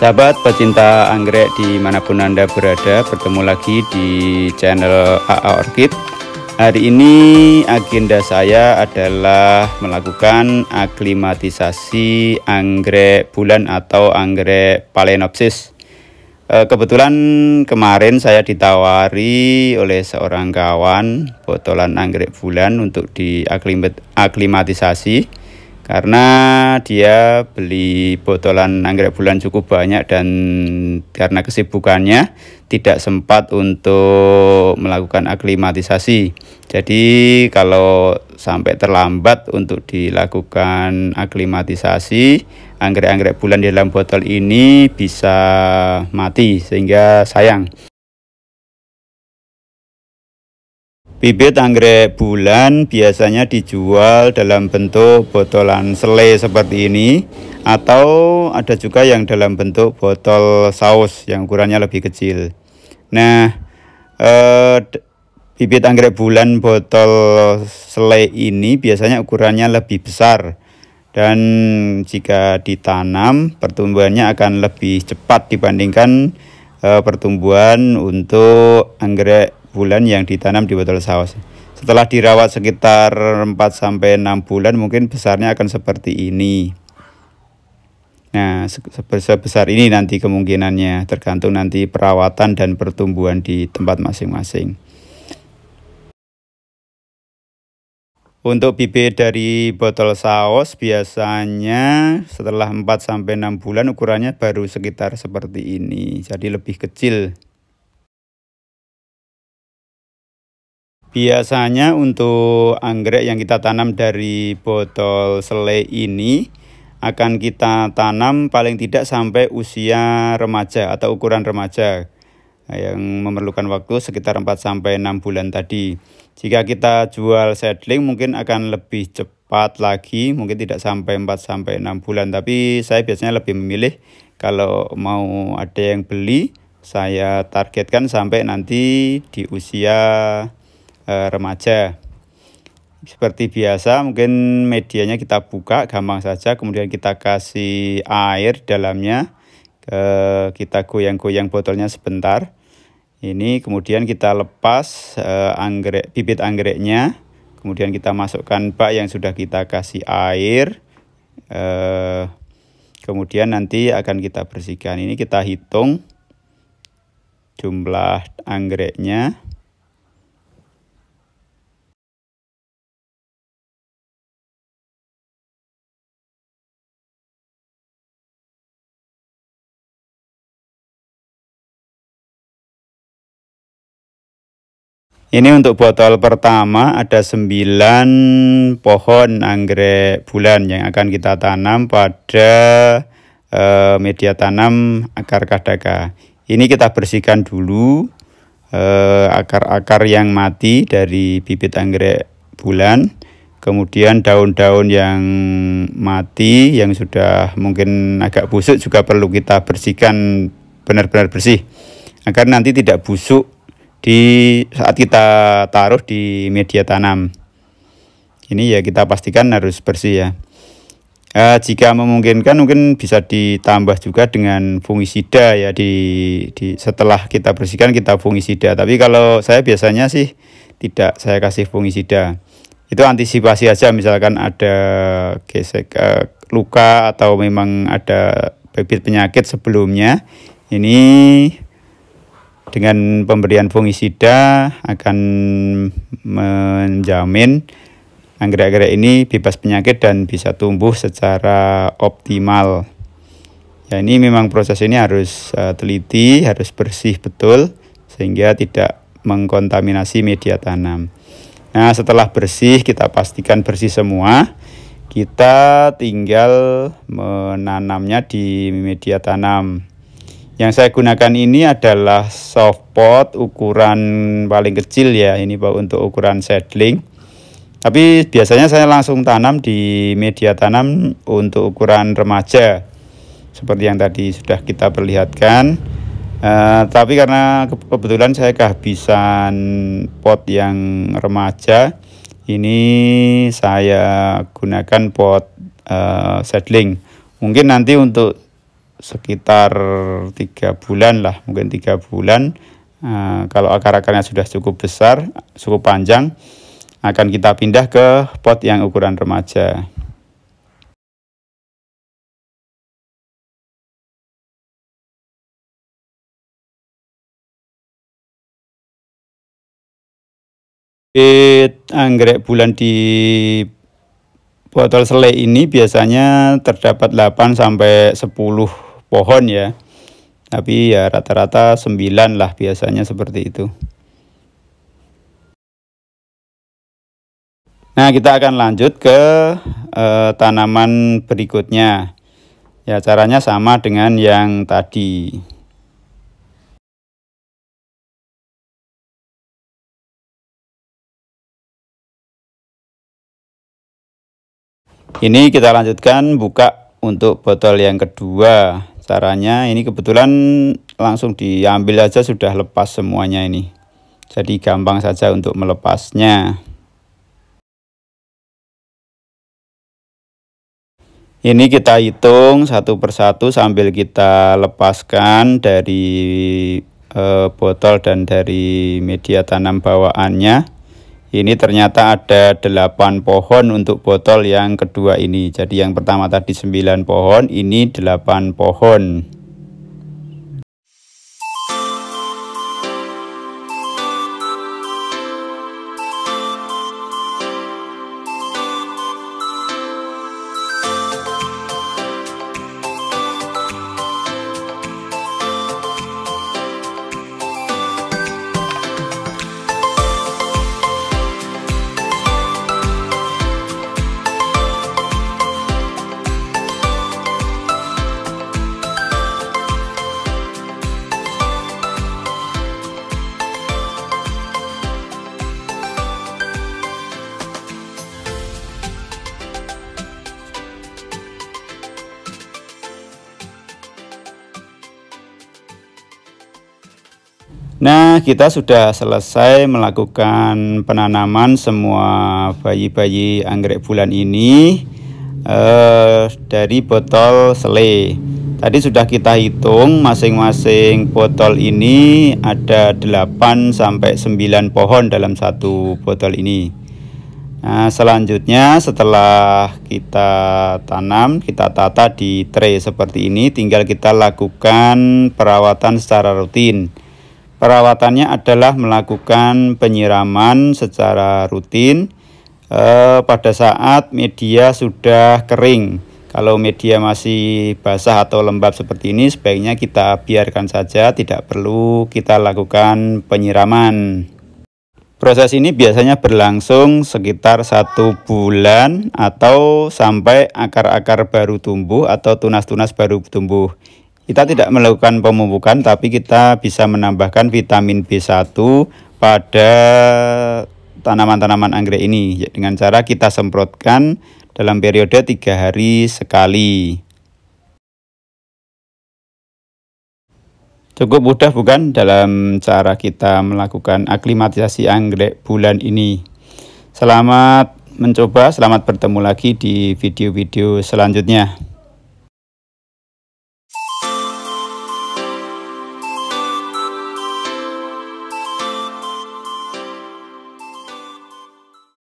Sahabat pecinta anggrek dimanapun Anda berada, bertemu lagi di channel AA Orchid. Hari ini agenda saya adalah melakukan aklimatisasi anggrek bulan atau anggrek Phalaenopsis. Kebetulan kemarin saya ditawari oleh seorang kawan botolan anggrek bulan untuk diaklimatisasi. Karena dia beli botolan anggrek bulan cukup banyak dan karena kesibukannya tidak sempat untuk melakukan aklimatisasi. Jadi kalau sampai terlambat untuk dilakukan aklimatisasi, anggrek-anggrek bulan di dalam botol ini bisa mati sehingga sayang. Bibit anggrek bulan biasanya dijual dalam bentuk botolan selai seperti ini, atau ada juga yang dalam bentuk botol saus yang ukurannya lebih kecil. Nah, bibit anggrek bulan botol selai ini biasanya ukurannya lebih besar, dan jika ditanam pertumbuhannya akan lebih cepat dibandingkan pertumbuhan untuk anggrek bulan yang ditanam di botol saus. Setelah dirawat sekitar 4-6 bulan mungkin besarnya akan seperti ini. Nah, sebesar ini nanti kemungkinannya, tergantung nanti perawatan dan pertumbuhan di tempat masing-masing. Untuk bibit dari botol saus biasanya setelah 4-6 bulan ukurannya baru sekitar seperti ini, jadi lebih kecil. Biasanya untuk anggrek yang kita tanam dari botol selai ini akan kita tanam paling tidak sampai usia remaja atau ukuran remaja yang memerlukan waktu sekitar 4-6 bulan tadi. Jika kita jual seedling mungkin akan lebih cepat lagi, mungkin tidak sampai 4-6 bulan, tapi saya biasanya lebih memilih kalau mau ada yang beli, saya targetkan sampai nanti di usia remaja. Seperti biasa, mungkin medianya kita buka gampang saja, kemudian kita kasih air dalamnya, kita goyang-goyang botolnya sebentar. Ini kemudian kita lepas bibit anggreknya, kemudian kita masukkan bak yang sudah kita kasih air, kemudian nanti akan kita bersihkan. Ini kita hitung jumlah anggreknya. Ini untuk botol pertama ada 9 pohon anggrek bulan yang akan kita tanam pada media tanam akar kadaka. Ini kita bersihkan dulu akar-akar yang mati dari bibit anggrek bulan. Kemudian daun-daun yang mati yang sudah mungkin agak busuk juga perlu kita bersihkan benar-benar bersih, agar nanti tidak busuk di saat kita taruh di media tanam. Ini ya kita pastikan harus bersih ya. Jika memungkinkan mungkin bisa ditambah juga dengan fungisida ya, setelah kita bersihkan kita fungisida. Tapi kalau saya biasanya sih tidak saya kasih fungisida. Itu antisipasi aja, misalkan ada gesek luka atau memang ada bibit penyakit sebelumnya. Ini dengan pemberian fungisida akan menjamin anggrek-anggrek ini bebas penyakit dan bisa tumbuh secara optimal. Ya, ini memang proses ini harus teliti, harus bersih betul sehingga tidak mengkontaminasi media tanam. Nah, setelah bersih, kita pastikan bersih semua, kita tinggal menanamnya di media tanam. Yang saya gunakan ini adalah soft pot ukuran paling kecil ya, ini untuk ukuran seedling. Tapi biasanya saya langsung tanam di media tanam untuk ukuran remaja, seperti yang tadi sudah kita perlihatkan. Tapi karena kebetulan saya kehabisan pot yang remaja, ini saya gunakan pot seedling. Mungkin nanti untuk sekitar 3 bulan lah, mungkin 3 bulan. Kalau akar-akarnya sudah cukup besar, cukup panjang, akan kita pindah ke pot yang ukuran remaja. Anggrek bulan di botol selai ini biasanya terdapat 8 sampai 10 pohon ya. Tapi ya rata-rata 9 lah biasanya seperti itu. Nah, kita akan lanjut ke tanaman berikutnya. Ya, caranya sama dengan yang tadi. Ini kita lanjutkan buka untuk botol yang kedua. Caranya ini kebetulan langsung diambil aja, sudah lepas semuanya ini. Jadi gampang saja untuk melepasnya. Ini kita hitung satu persatu sambil kita lepaskan dari botol dan dari media tanam bawaannya. Ini ternyata ada 8 pohon untuk botol yang kedua ini. Jadi yang pertama tadi 9 pohon, ini 8 pohon. Nah, kita sudah selesai melakukan penanaman semua bayi-bayi anggrek bulan ini dari botol selai. Tadi sudah kita hitung masing-masing botol ini ada 8 sampai 9 pohon dalam satu botol ini. Nah, selanjutnya setelah kita tanam, kita tata di tray seperti ini, tinggal kita lakukan perawatan secara rutin. Perawatannya adalah melakukan penyiraman secara rutin pada saat media sudah kering. Kalau media masih basah atau lembab seperti ini, sebaiknya kita biarkan saja, tidak perlu kita lakukan penyiraman. Proses ini biasanya berlangsung sekitar 1 bulan atau sampai akar-akar baru tumbuh atau tunas-tunas baru tumbuh. Kita tidak melakukan pemupukan, tapi kita bisa menambahkan vitamin B1 pada tanaman-tanaman anggrek ini dengan cara kita semprotkan dalam periode 3 hari sekali. Cukup mudah bukan dalam cara kita melakukan aklimatisasi anggrek bulan ini. Selamat mencoba, selamat bertemu lagi di video-video selanjutnya.